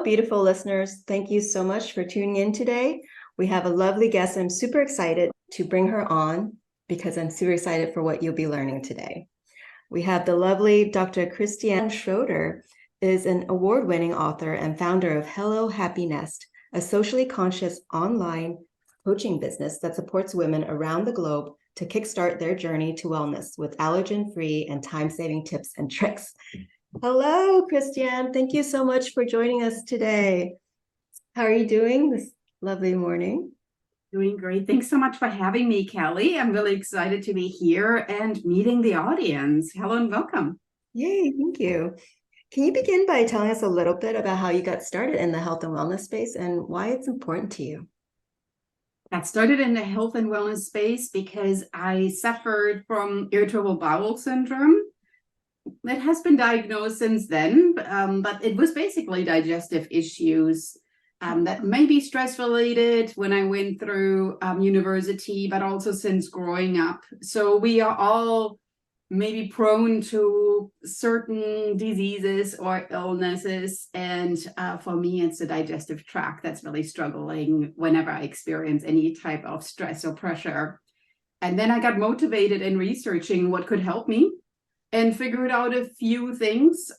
beautiful listeners. Thank you so much for tuning in today. We have a lovely guest. I'm super excited to bring her on because I'm super excited for what you'll be learning today. We have the lovely Dr. Christiane Shroeter, is an award-winning author and founder of Hello Happy Nest, a socially conscious online coaching business that supports women around the globe to kickstart their journey to wellness with allergen-free and time-saving tips and tricks. Hello, Christiane. Thank you so much for joining us today. How are you doing this lovely morning? Doing great. Thanks so much for having me, Kelly. I'm really excited to be here and meeting the audience. Hello and welcome. Yay, thank you. Can you begin by telling us a little bit about how you got started in the health and wellness space and why it's important to you? Got started in the health and wellness space because I suffered from irritable bowel syndrome. It has been diagnosed since then, but it was basically digestive issues that may be stress related when I went through university, but also since growing up. So we are all maybe prone to certain diseases or illnesses. And for me, it's the digestive tract that's really struggling whenever I experience any type of stress or pressure. And then I got motivated in researching what could help me and figured out a few things.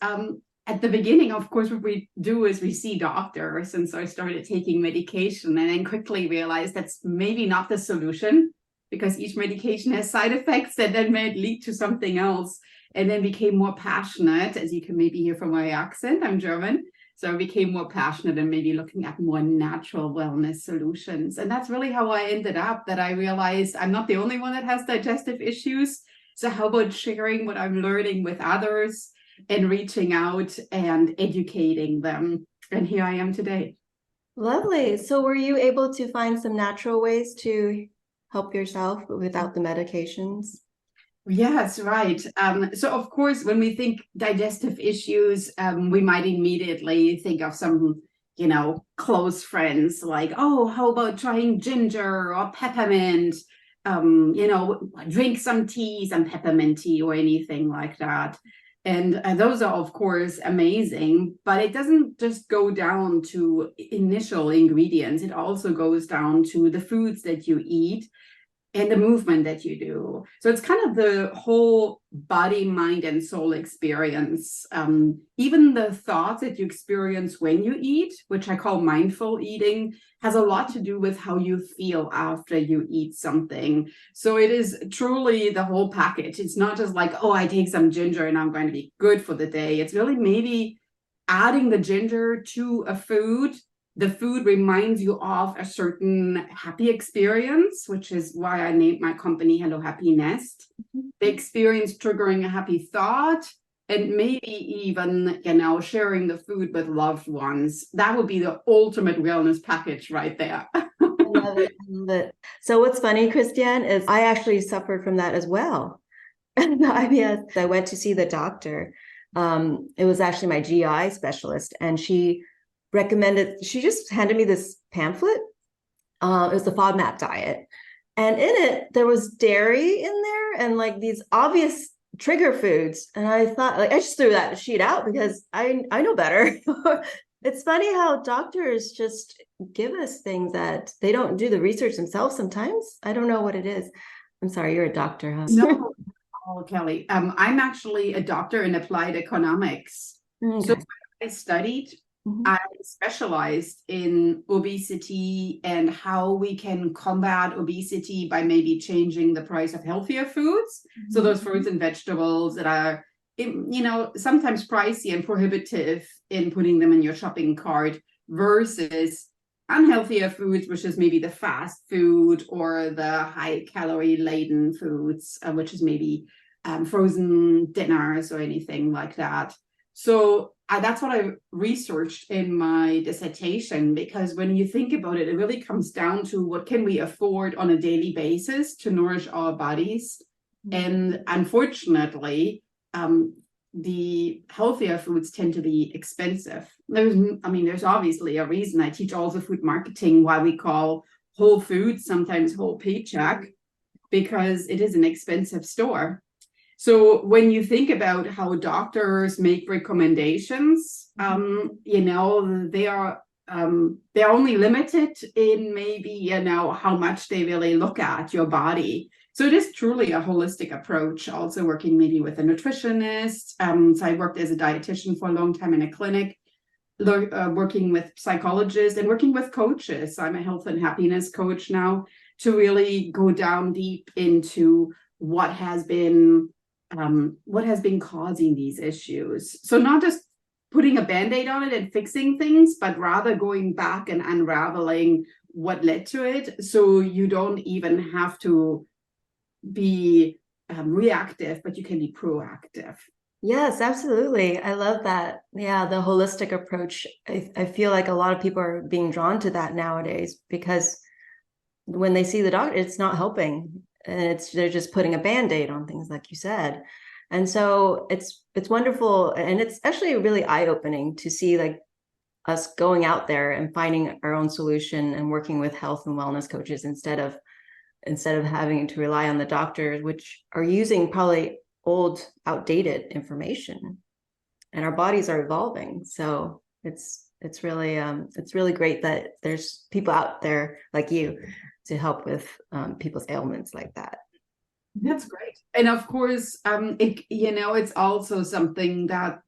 At the beginning, of course, what we do is we see doctors. And so I started taking medication and then quickly realized that's maybe not the solution because each medication has side effects that then may lead to something else. And then became more passionate, as you can maybe hear from my accent, I'm German. So I became more passionate and maybe looking at more natural wellness solutions. And that's really how I ended up, that I realized I'm not the only one that has digestive issues. So how about sharing what I'm learning with others and reaching out and educating them? And here I am today. Lovely. So were you able to find some natural ways to help yourself without the medications? Yes, right. So of course, when we think digestive issues, we might immediately think of some, close friends like, oh, how about trying ginger or peppermint? Drink some tea, some peppermint tea or anything like that. And those are, of course, amazing, but it doesn't just go down to initial ingredients. It also goes down to the foods that you eat and the movement that you do. So it's kind of the whole body, mind, and soul experience. Even the thoughts that you experience when you eat, which I call mindful eating, has a lot to do with how you feel after you eat something. So it is truly the whole package. It's not just like, oh, I take some ginger and I'm going to be good for the day. It's really maybe adding the ginger to a food. The food reminds you of a certain happy experience, which is why I named my company Hello Happy Nest. The experience triggering a happy thought, and maybe even, sharing the food with loved ones. That would be the ultimate wellness package right there. I love it. I love it. So what's funny, Christiane, is I actually suffered from that as well. The IBS. I went to see the doctor. It was actually my GI specialist, and she just handed me this pamphlet. It was the FODMAP diet. And in it, there was dairy in there and like these obvious trigger foods. And I thought, I just threw that sheet out because I know better. It's funny how doctors just give us things that they don't do the research themselves sometimes. I don't know what it is. I'm sorry, you're a doctor, huh? No, Kelly. I'm actually a doctor in applied economics. Okay. So I studied. I specialized in obesity and how we can combat obesity by maybe changing the price of healthier foods. So those fruits and vegetables that are, sometimes pricey and prohibitive in putting them in your shopping cart versus unhealthier foods, which is maybe the fast food or the high calorie laden foods, which is maybe frozen dinners or anything like that. So that's what I researched in my dissertation, because when you think about it, it really comes down to what can we afford on a daily basis to nourish our bodies. And unfortunately, the healthier foods tend to be expensive. There's obviously a reason I teach also food marketing, why we call Whole Foods sometimes Whole Paycheck, because it is an expensive store. So when you think about how doctors make recommendations, they're only limited in maybe, how much they really look at your body. So it is truly a holistic approach, also working maybe with a nutritionist. So I worked as a dietitian for a long time in a clinic, working with psychologists and working with coaches. I'm a health and happiness coach now, to really go down deep into what has been causing these issues. So not just putting a Band-Aid on it and fixing things, but rather going back and unraveling what led to it, so you don't even have to be reactive, but you can be proactive. Yes, absolutely. I love that. Yeah, the holistic approach. I feel like a lot of people are being drawn to that nowadays, because when they see the doctor, it's not helping. And they're just putting a Band-Aid on things, like you said. And so it's wonderful. And it's actually really eye-opening to see like us going out there and finding our own solution and working with health and wellness coaches instead of having to rely on the doctors, which are using probably old, outdated information. And our bodies are evolving. So it's really great that there's people out there like you to help with people's ailments like that. That's great. And of course, it's also something that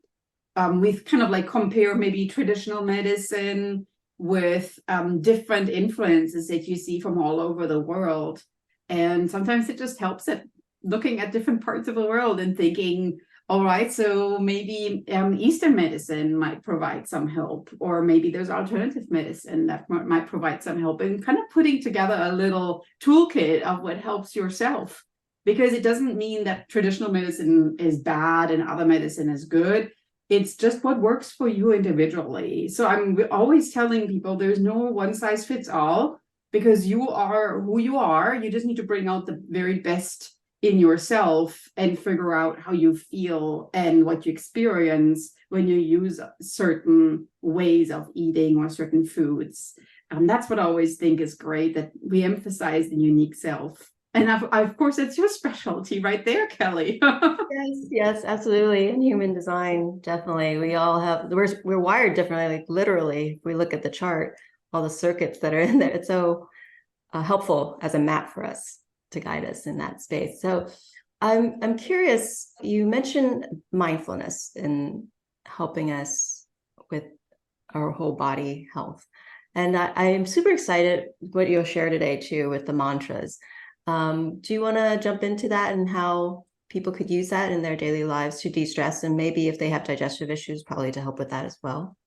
we've kind of like compare maybe traditional medicine with different influences that you see from all over the world. And sometimes it just helps it looking at different parts of the world and thinking, all right, so maybe Eastern medicine might provide some help, or maybe there's alternative medicine that might provide some help, and kind of putting together a little toolkit of what helps yourself. Because it doesn't mean that traditional medicine is bad and other medicine is good. It's just what works for you individually. So I'm always telling people there's no one size fits all, because you are who you are. You just need to bring out the very best in yourself and figure out how you feel and what you experience when you use certain ways of eating or certain foods. That's what I always think is great, that we emphasize the unique self. And of course, it's your specialty right there, Kelly. Yes, absolutely. In human design, definitely. We all have, we're wired differently, like literally, if we look at the chart, all the circuits that are in there. It's so helpful as a map for us to guide us in that space. So I'm curious, you mentioned mindfulness in helping us with our whole body health. And I am super excited what you'll share today too with the mantras. Do you want to jump into that and how people could use that in their daily lives to de-stress, and maybe if they have digestive issues, probably to help with that as well?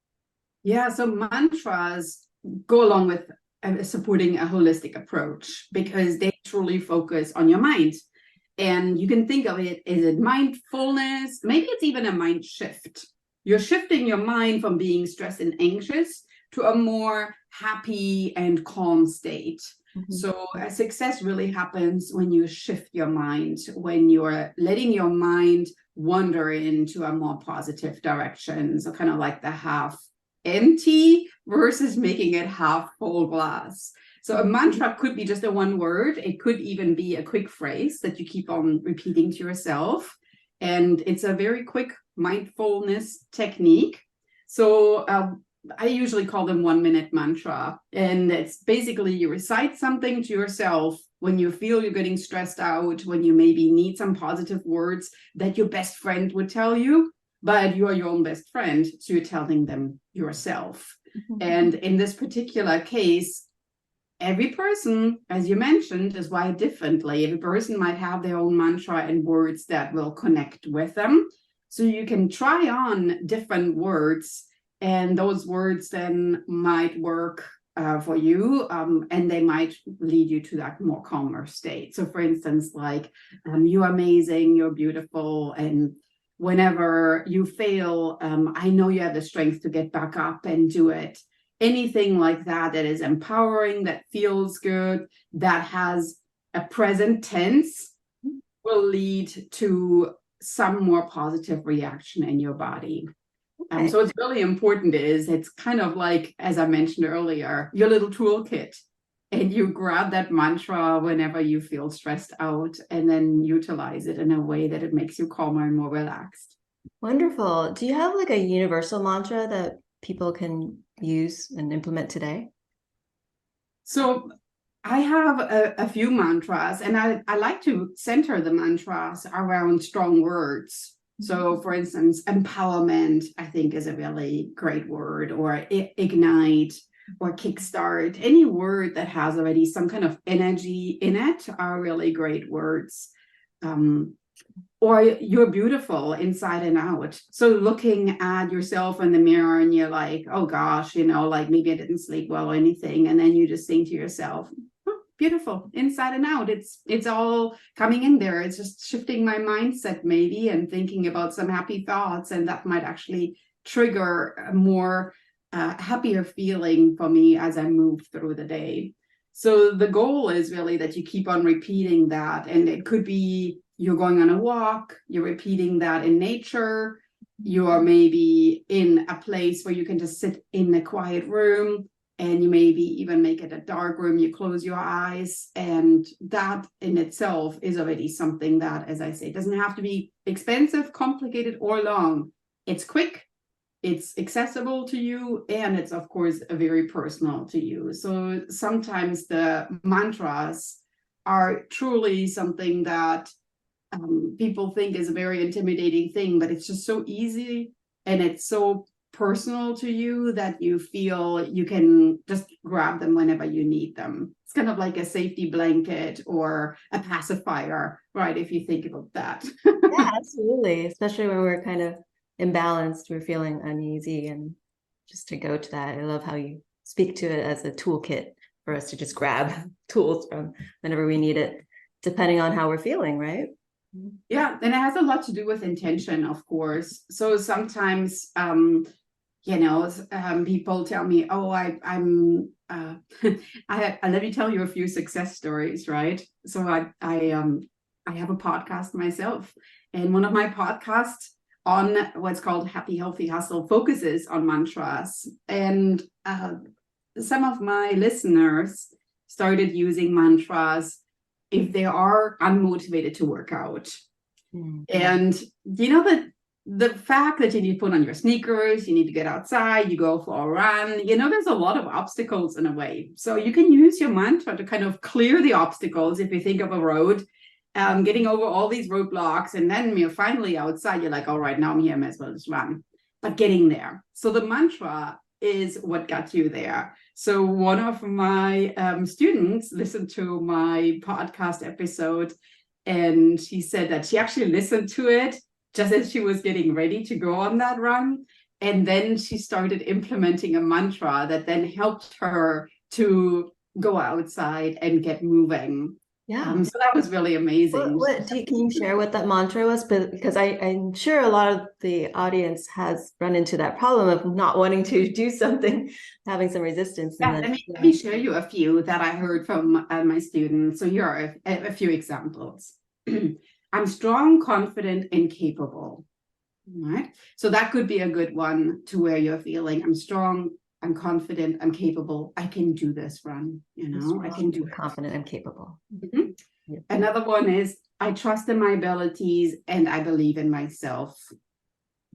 Yeah, so mantras go along with supporting a holistic approach, because they truly focus on your mind. And you can think of it as a mindfulness, maybe it's even a mind shift. You're shifting your mind from being stressed and anxious to a more happy and calm state. Mm-hmm. So success really happens when you shift your mind, when you're letting your mind wander into a more positive direction. So kind of like the half empty versus making it half full glass. So a mantra could be just a one word. It could even be a quick phrase that you keep on repeating to yourself. And it's a very quick mindfulness technique. So I usually call them 1 minute mantra. And it's basically you recite something to yourself when you feel you're getting stressed out, when you maybe need some positive words that your best friend would tell you, but you are your own best friend, so you're telling them yourself. Mm-hmm. And in this particular case, every person, as you mentioned, is wired differently. Every person might have their own mantra and words that will connect with them. So you can try on different words, and those words then might work for you, and they might lead you to that more calmer state. So for instance, like, you're amazing, you're beautiful, and whenever you fail, I know you have the strength to get back up and do it. Anything like that, that is empowering, that feels good, that has a present tense, will lead to some more positive reaction in your body. Okay. So it's really important it's kind of like, as I mentioned earlier, your little toolkit. and you grab that mantra whenever you feel stressed out and then utilize it in a way that it makes you calmer and more relaxed. Wonderful. Do you have like a universal mantra that people can use and implement today? So I have a few mantras, and I like to center the mantras around strong words. So, for instance, empowerment, I think, is a really great word, or ignite, or kickstart. Any word that has already some kind of energy in it are really great words. Or you're beautiful inside and out. So looking at yourself in the mirror and you're like, oh gosh, like maybe I didn't sleep well or anything. And then you just think to yourself, oh, beautiful inside and out. It's all coming in there. It's just shifting my mindset maybe and thinking about some happy thoughts. And that might actually trigger a more happier feeling for me as I move through the day. So the goal is really that you keep on repeating that. And it could be you're going on a walk, you're repeating that in nature, you are maybe in a place where you can just sit in a quiet room, and you maybe even make it a dark room, you close your eyes, and that in itself is already something that, as I say, doesn't have to be expensive, complicated, or long. It's quick, it's accessible to you, and it's, of course, very personal to you. So sometimes the mantras are truly something that people think is a very intimidating thing, but it's just so easy and it's so personal to you that you feel you can just grab them whenever you need them. It's kind of like a safety blanket or a pacifier, right? If you think about that. Yeah, absolutely. Especially when we're kind of imbalanced, we're feeling uneasy, and just to go to that. I love how you speak to it as a toolkit for us to just grab tools from whenever we need it, depending on how we're feeling, right? Yeah, and it has a lot to do with intention, of course. So sometimes, people tell me, "Oh, I'm." Let me tell you a few success stories, right? So I have a podcast myself, and one of my podcasts on what's called Happy Healthy Hustle focuses on mantras, and some of my listeners started using mantras if they are unmotivated to work out. Mm-hmm. And that the fact that you need to put on your sneakers, you need to get outside, you go for a run, there's a lot of obstacles in a way. So you can use your mantra to kind of clear the obstacles. If you think of a road, getting over all these roadblocks, and then you're finally outside, you're like, all right, now I'm here, I might as well just run. But getting there. So the mantra is what got you there. So one of my students listened to my podcast episode, and she said that she actually listened to it just as she was getting ready to go on that run. And then she started implementing a mantra that then helped her to go outside and get moving. Yeah. So that was really amazing. Can you share what that mantra was? Because I'm sure a lot of the audience has run into that problem of not wanting to do something, having some resistance. Yeah, let me share you a few that I heard from my students. So here are a few examples. I'm strong, confident, and capable. All right. So that could be a good one to where you're feeling I'm strong, I'm confident, I'm capable, I can do this run, I can do it. Confident, I'm capable. Mm-hmm. Yeah. Another one is I trust in my abilities and I believe in myself.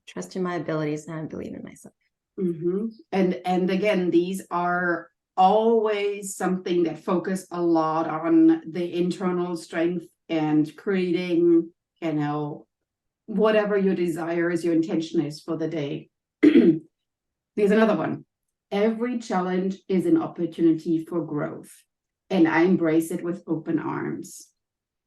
Trust in my abilities and I believe in myself. Mm-hmm. And again, these are always something that focus a lot on the internal strength and creating, whatever your desire is, your intention is for the day. Here's another one. Every challenge is an opportunity for growth, and I embrace it with open arms.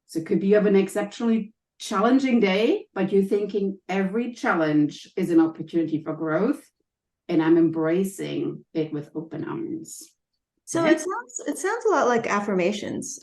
So it could be you have an exceptionally challenging day, but you're thinking every challenge is an opportunity for growth, and I'm embracing it with open arms. So it sounds a lot like affirmations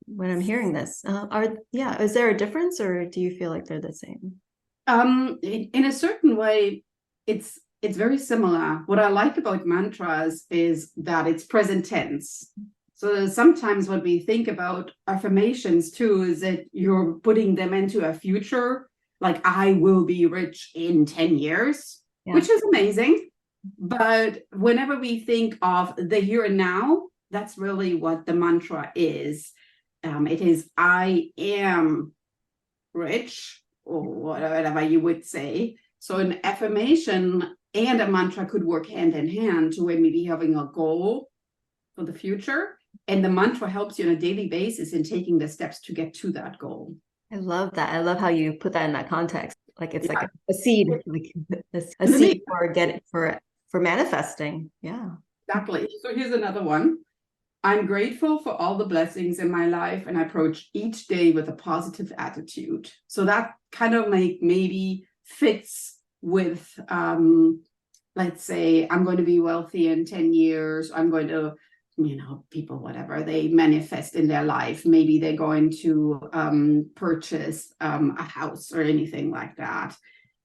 when I'm hearing this. Is there a difference, or do you feel like they're the same? In a certain way, it's very similar. What I like about mantras is that it's present tense. So sometimes what we think about affirmations too is that you're putting them into a future, like I will be rich in 10 years, which is amazing. But whenever we think of the here and now, that's really what the mantra is. It is, I am rich, or whatever you would say. So an affirmation and a mantra could work hand in hand to maybe having a goal for the future. And the mantra helps you on a daily basis in taking the steps to get to that goal. I love that. I love how you put that in that context. Like it's Yeah. like a seed, like a seed for manifesting. Yeah. Exactly. So here's another one. I'm grateful for all the blessings in my life, and I approach each day with a positive attitude. So that kind of maybe fits with, let's say, I'm going to be wealthy in 10 years. I'm going to, people, whatever they manifest in their life. Maybe they're going to purchase a house or anything like that.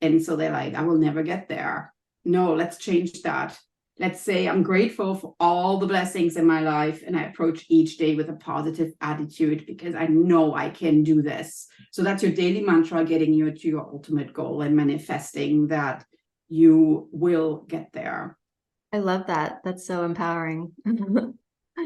And so they're like, I will never get there. No, let's change that. Let's say I'm grateful for all the blessings in my life, and I approach each day with a positive attitude because I know I can do this. So that's your daily mantra, getting you to your ultimate goal and manifesting that you will get there. I love that. That's so empowering.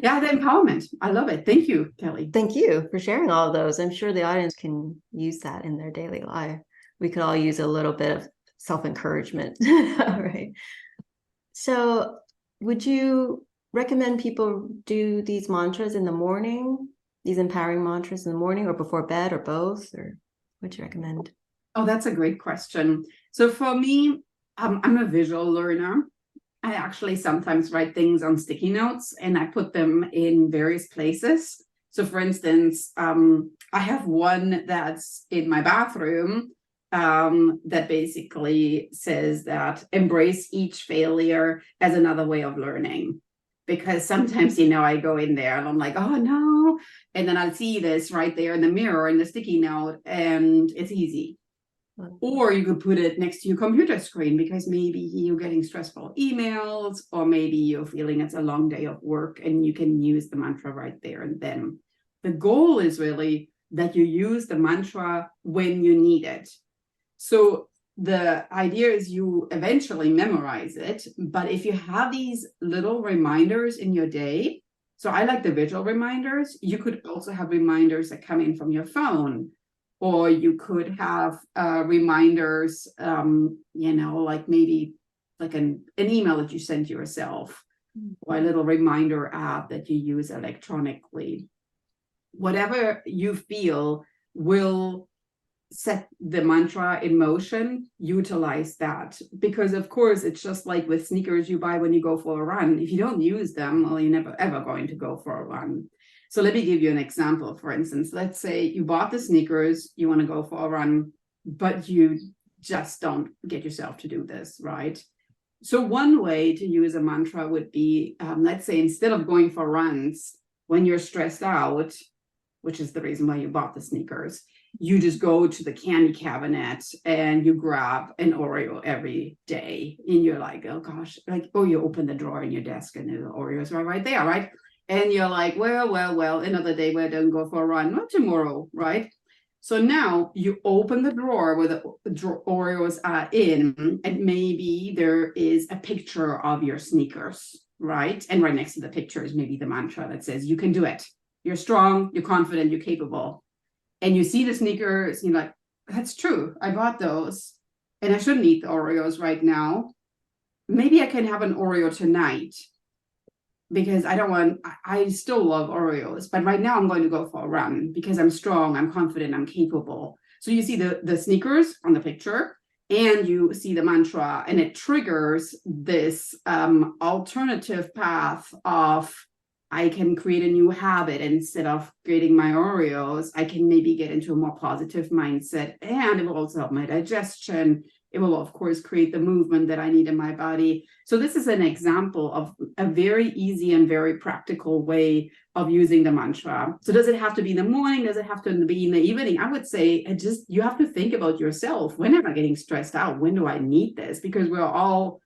Yeah, the empowerment. I love it. Thank you, Kelly. Thank you for sharing all of those. I'm sure the audience can use that in their daily life. We could all use a little bit of self-encouragement, right? So would you recommend people do these mantras in the morning, these empowering mantras in the morning or before bed or both? Or what you recommend? Oh, that's a great question. So for me, I'm a visual learner. I actually sometimes write things on sticky notes and I put them in various places. So for instance, I have one that's in my bathroom that basically says that embrace each failure as another way of learning. Because sometimes, I go in there and I'm like, oh no. And then I'll see this right there in the mirror in the sticky note, and it's easy. Or you could put it next to your computer screen because maybe you're getting stressful emails, or maybe you're feeling it's a long day of work and you can use the mantra right there and then. The goal is really that you use the mantra when you need it. So the idea is you eventually memorize it, but if you have these little reminders in your day, so I like the visual reminders, you could also have reminders that come in from your phone, or you could have reminders, like maybe like an email that you send to yourself, or a little reminder app that you use electronically. Whatever you feel will set the mantra in motion, utilize that. Because of course, it's just like with sneakers you buy when you go for a run. If you don't use them, well, you're never ever going to go for a run. So let me give you an example. For instance, let's say you bought the sneakers, you want to go for a run, but you just don't get yourself to do this, right? So one way to use a mantra would be, let's say instead of going for runs, when you're stressed out, which is the reason why you bought the sneakers, you just go to the candy cabinet and you grab an Oreo every day. And you're like, oh gosh, you open the drawer in your desk and the Oreos are right there, right? And you're like, well, another day where I don't go for a run, not tomorrow, right? So now you open the drawer where the Oreos are in, and maybe there is a picture of your sneakers, right? And right next to the picture is maybe the mantra that says, you can do it. You're strong, you're confident, you're capable. And you see the sneakers, and you're like, that's true. I bought those and I shouldn't eat the Oreos right now. Maybe I can have an Oreo tonight because I still love Oreos, but right now I'm going to go for a run because I'm strong, I'm confident, I'm capable. So you see the sneakers on the picture and you see the mantra, and it triggers this alternative path of, I can create a new habit. Instead of creating my Oreos, I can maybe get into a more positive mindset, and it will also help my digestion. It will, of course, create the movement that I need in my body. So this is an example of a very easy and very practical way of using the mantra. So does it have to be in the morning? Does it have to be in the evening? I would say you have to think about yourself. When am I getting stressed out? When do I need this? Because we're all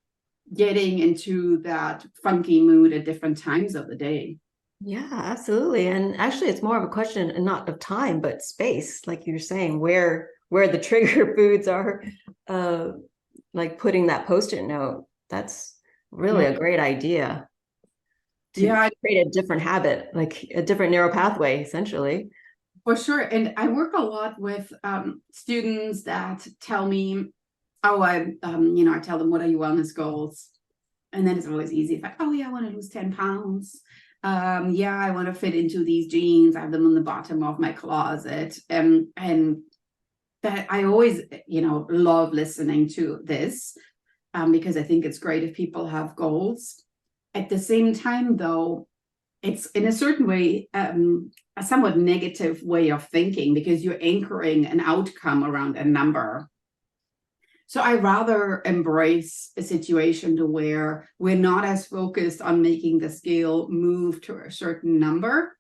getting into that funky mood at different times of the day. Yeah, absolutely. And actually, it's more of a question not of time, but space, like you're saying, where the trigger foods are, like putting that Post-it note. That's really a great idea. Yeah, create a different habit, like a different neural pathway, essentially. for sure. And I work a lot with students that tell me, oh, I tell them, what are your wellness goals? And then it's always easy. It's like, oh yeah, I want to lose 10 pounds. Yeah, I want to fit into these jeans. I have them on the bottom of my closet. And that I always, love listening to this because I think it's great if people have goals. At the same time, though, it's in a certain way a somewhat negative way of thinking because you're anchoring an outcome around a number. So I rather embrace a situation to where we're not as focused on making the scale move to a certain number,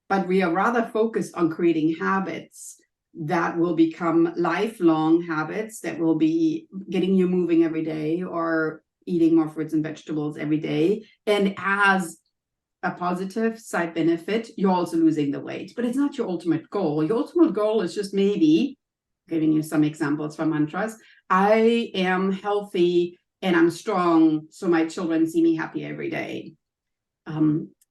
but we are rather focused on creating habits that will become lifelong habits that will be getting you moving every day or eating more fruits and vegetables every day. And as a positive side benefit, you're also losing the weight, but it's not your ultimate goal. Your ultimate goal is just maybe, giving you some examples from mantras, I am healthy and I'm strong, so my children see me happy every day.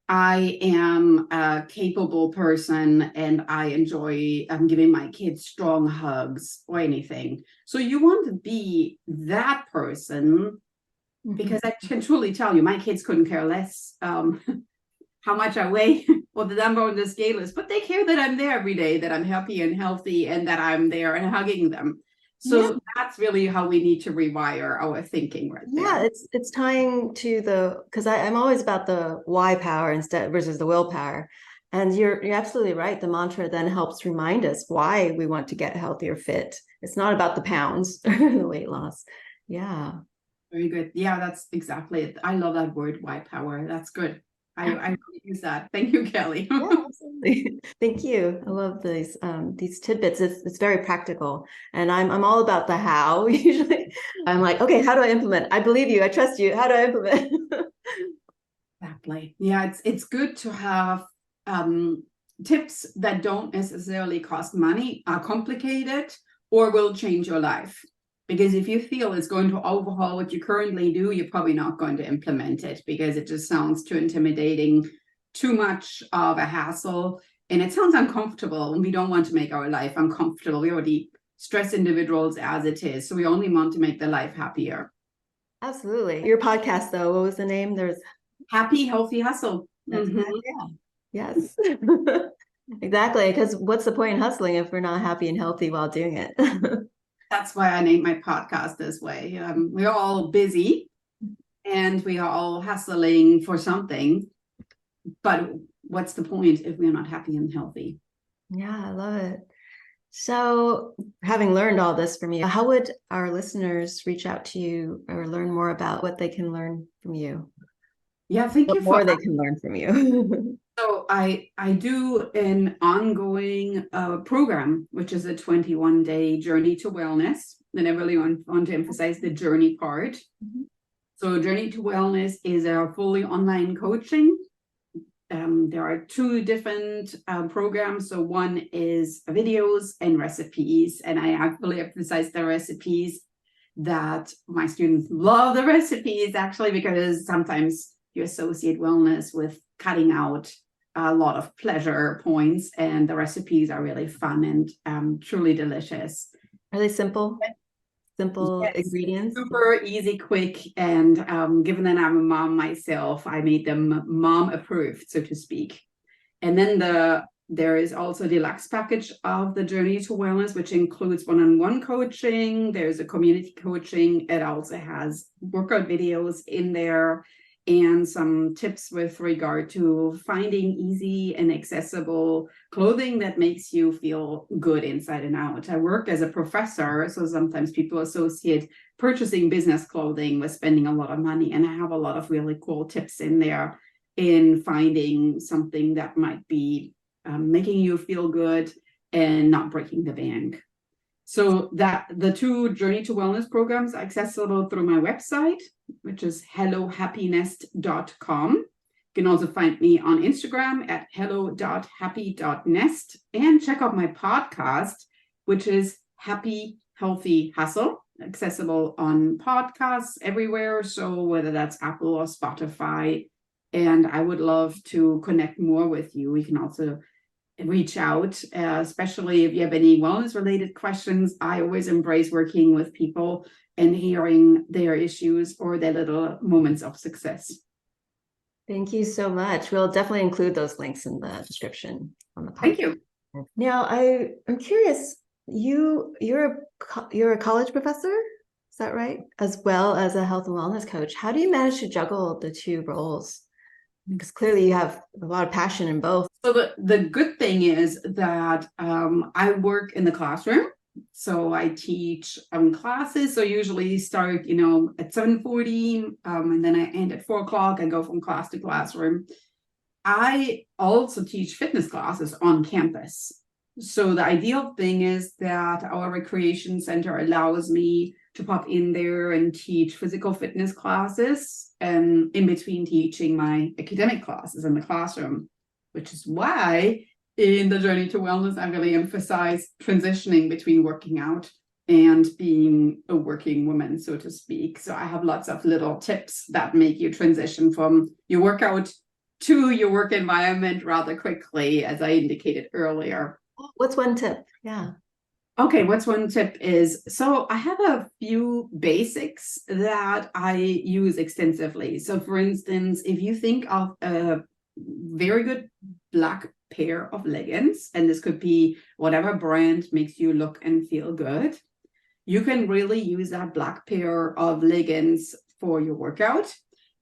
I am a capable person and I enjoy giving my kids strong hugs or anything. So you want to be that person because I can truly tell you, my kids couldn't care less how much I weigh or the number on the scale is, but they care that I'm there every day, that I'm happy and healthy and that I'm there and hugging them. So that's really how we need to rewire our thinking right there. Yeah, it's tying to because I'm always about the why power instead versus the willpower. And you're absolutely right. The mantra then helps remind us why we want to get healthy or fit. It's not about the pounds or the weight loss. Yeah. Very good. Yeah, that's exactly it. I love that word, why power. That's good. I use that. Thank you, Kelly. Yeah, absolutely. Thank you. I love these tidbits. It's very practical, and I'm all about the how. Usually, I'm like, okay, how do I implement? I believe you. I trust you. How do I implement? Exactly. Yeah, it's good to have tips that don't necessarily cost money, are complicated, or will change your life. Because if you feel it's going to overhaul what you currently do, you're probably not going to implement it because it just sounds too intimidating, too much of a hassle, and it sounds uncomfortable. And we don't want to make our life uncomfortable. We already stress individuals as it is, so we only want to make their life happier. Absolutely. Your podcast, though, what was the name? There's Happy, Healthy Hustle. Yeah. Yes. Exactly. Because what's the point in hustling if we're not happy and healthy while doing it? That's why I named my podcast this way. We're all busy and we are all hustling for something, but what's the point if we're not happy and healthy? Yeah, I love it. So, having learned all this from you, how would our listeners reach out to you or learn more about what they can learn from you? Yeah, thank you More they can learn from you. So I do an ongoing program, which is a 21-day journey to wellness. And I really want to emphasize the journey part. So Journey to Wellness is a fully online coaching. There are two different programs. So one is videos and recipes. And I really emphasize the recipes, that my students love the recipes actually, because sometimes you associate wellness with cutting out a lot of pleasure points, and the recipes are really fun and truly delicious. Are they simple? Simple Yes, ingredients? super easy, quick, and given that I'm a mom myself, I made them mom approved, so to speak. And then there is also a deluxe package of the Journey to Wellness, which includes one-on-one coaching. There's a community coaching. It also has workout videos in there and some tips with regard to finding easy and accessible clothing that makes you feel good inside and out. I work as a professor, so sometimes people associate purchasing business clothing with spending a lot of money, and I have a lot of really cool tips in there in finding something that might be making you feel good and not breaking the bank. So that the two Journey to Wellness programs are accessible through my website, which is hellohappinest.com. You can also find me on Instagram at hello.happy.nest, and check out my podcast, which is Happy Healthy Hustle, accessible on podcasts everywhere. So whether that's Apple or Spotify, And I would love to connect more with you. We can also reach out, especially if you have any wellness related questions. I always embrace working with people and hearing their issues or their little moments of success. Thank you so much. We'll definitely include those links in the description on the podcast. Thank you. Now, I'm curious, you're a college professor, is that right? As well as a health and wellness coach. How do you manage to juggle the two roles? Because clearly you have a lot of passion in both. So the good thing is that I work in the classroom. So I teach classes. So usually start, at 7:40, and then I end at 4 o'clock. I go from class to classroom. I also teach fitness classes on campus. So the ideal thing is that our recreation center allows me to pop in there and teach physical fitness classes, and in between teaching my academic classes in the classroom, which is why in the Journey to Wellness, I really emphasize transitioning between working out and being a working woman, so to speak. So I have lots of little tips that make you transition from your workout to your work environment rather quickly, as I indicated earlier. What's one tip? Yeah. Okay, what's one tip is, so I have a few basics that I use extensively. So for instance, if you think of a very good black pair of leggings, and this could be whatever brand makes you look and feel good, you can really use that black pair of leggings for your workout.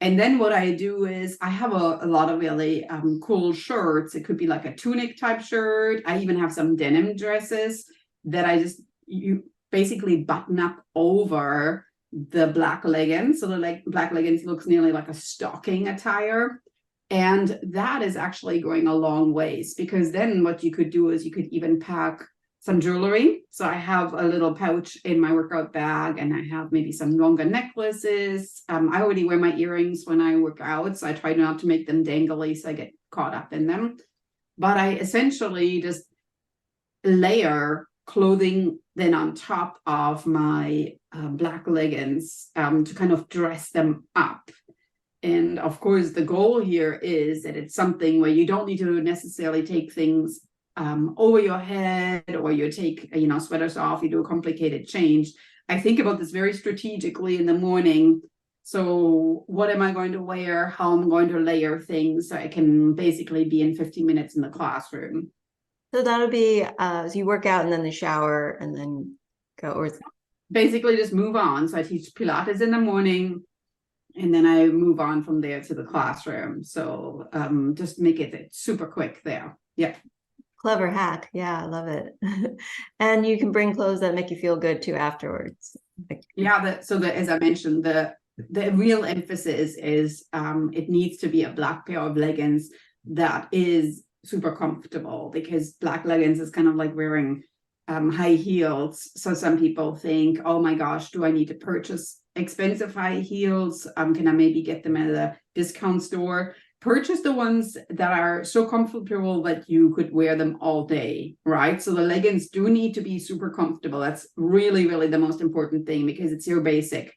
And then what I do is I have a lot of really cool shirts. It could be like a tunic type shirt. I even have some denim dresses that you basically button up over the black leggings. So the black leggings looks nearly like a stocking attire. And that is actually going a long ways, because then what you could do is you could even pack some jewelry. So I have a little pouch in my workout bag, and I have maybe some longer necklaces. I already wear my earrings when I work out, so I try not to make them dangly so I get caught up in them. But I essentially just layer clothing then on top of my black leggings to kind of dress them up. And of course, the goal here is that it's something where you don't need to necessarily take things over your head, or you take, sweaters off, you do a complicated change. I think about this very strategically in the morning. So what am I going to wear? How I'm going to layer things so I can basically be in 15 minutes in the classroom. So that'll be so you work out and then the shower and then go, or basically just move on. So I teach Pilates in the morning, and then I move on from there to the classroom. So just make it super quick there. Yeah. Clever hack. Yeah, I love it. And you can bring clothes that make you feel good too afterwards. Yeah, as I mentioned, the real emphasis is it needs to be a black pair of leggings that is super comfortable, because black leggings is kind of like wearing high heels. So some people think, oh my gosh, do I need to purchase expensive high heels? Can I maybe get them at a discount store? Purchase the ones that are so comfortable that you could wear them all day, right? So the leggings do need to be super comfortable. That's really, really the most important thing, because it's your basic.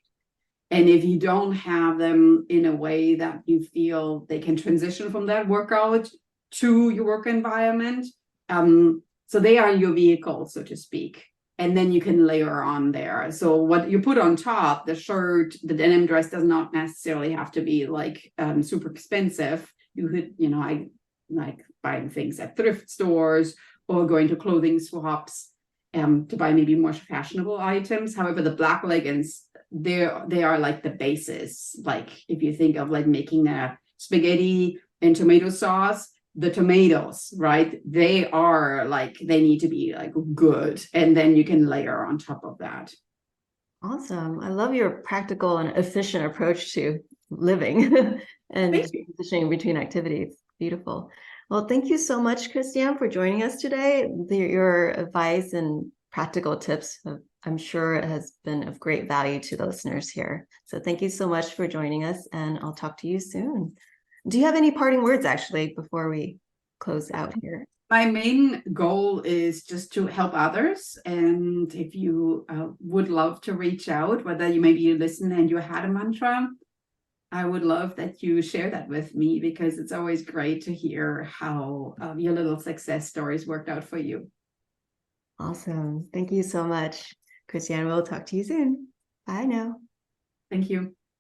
And if you don't have them in a way that you feel they can transition from that workout to your work environment, so they are your vehicle, so to speak. And then you can layer on there. So what you put on top, the shirt, the denim dress, does not necessarily have to be like super expensive. You could, I like buying things at thrift stores or going to clothing swaps to buy maybe more fashionable items. However, the black leggings, they are like the basis. Like if you think of like making a spaghetti and tomato sauce, the tomatoes, right? They need to be like good. And then you can layer on top of that. Awesome. I love your practical and efficient approach to living and transitioning between activities. Beautiful. Well, thank you so much, Christiane, for joining us today. Your advice and practical tips, I'm sure, has been of great value to the listeners here. So thank you so much for joining us, and I'll talk to you soon. Do you have any parting words, actually, before we close out here? My main goal is just to help others. And if you would love to reach out, whether you maybe listen and you had a mantra, I would love that you share that with me, because it's always great to hear how your little success stories worked out for you. Awesome. Thank you so much, Christiane. We'll talk to you soon. Bye now. Thank you.